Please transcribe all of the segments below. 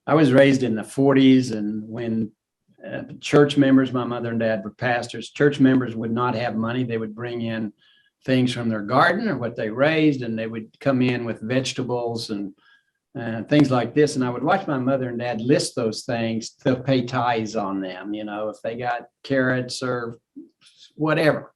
I was raised in the 40s, and when church members, my mother and dad were pastors, church members would not have money. They would bring in things from their garden or what they raised, and they would come in with vegetables and things like this. And I would watch my mother and dad list those things to pay tithes on them. If they got carrots or whatever,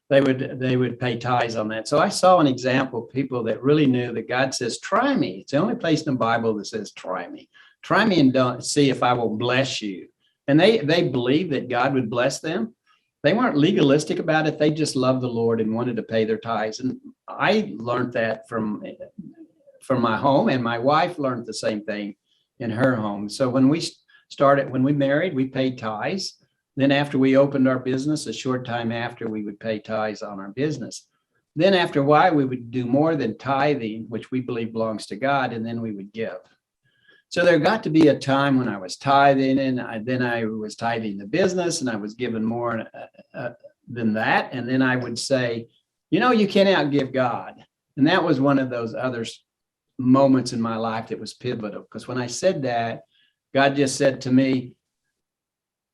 they would pay tithes on that. So I saw an example of people that really knew that God says, try me. It's the only place in the Bible that says, try me. Try me and don't see if I will bless you. And they believed that God would bless them. They weren't legalistic about it. They just loved the Lord and wanted to pay their tithes. And I learned that from my home, and my wife learned the same thing in her home. So when we married, we paid tithes. Then after we opened our business, a short time after, we would pay tithes on our business. Then after a while, we would do more than tithing, which we believe belongs to God, and then we would give. So there got to be a time when I was tithing, and then I was tithing the business, and I was giving more than that. And then I would say, you can't outgive God. And that was one of those other moments in my life that was pivotal, because when I said that, God just said to me,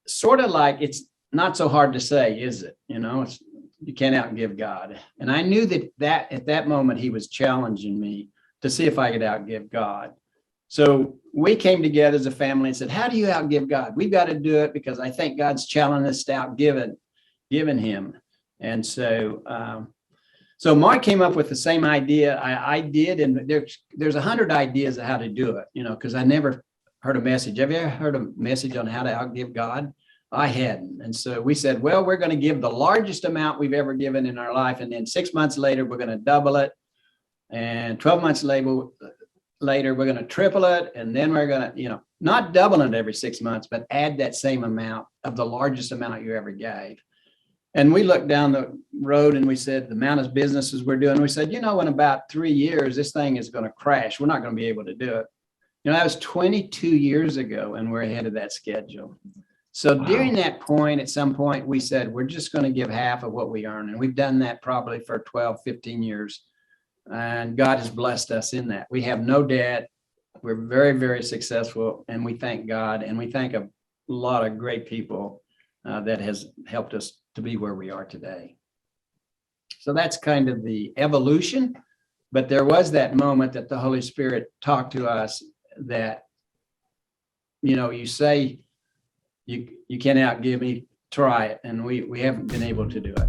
sort of like, it's not so hard to say, is it? You can't outgive God. And I knew that at that moment, he was challenging me to see if I could outgive God. So we came together as a family and said, how do you outgive God? We've got to do it because I think God's challenging us to outgive him. And so Mark came up with the same idea I did. And there's 100 ideas of how to do it, because I never heard a message. Have you ever heard a message on how to outgive God? I hadn't. And so we said, well, we're going to give the largest amount we've ever given in our life. And then 6 months later, we're going to double it. And 12 months later, we're going to triple it. And then we're going to, not double it every 6 months, but add that same amount of the largest amount you ever gave. And we looked down the road and we said, the amount of businesses we're doing, we said, in about 3 years, this thing is going to crash. We're not going to be able to do it. That was 22 years ago, and we're ahead of that schedule. So during that point, at some point, we said, we're just going to give half of what we earn. And we've done that probably for 12, 15 years. And God has blessed us in that. We have no debt. We're very, very successful. And we thank God. And we thank a lot of great people that has helped us to be where we are today. So that's kind of the evolution. But there was that moment that the Holy Spirit talked to us that, you say, you can't outgive me, try it. And we haven't been able to do it.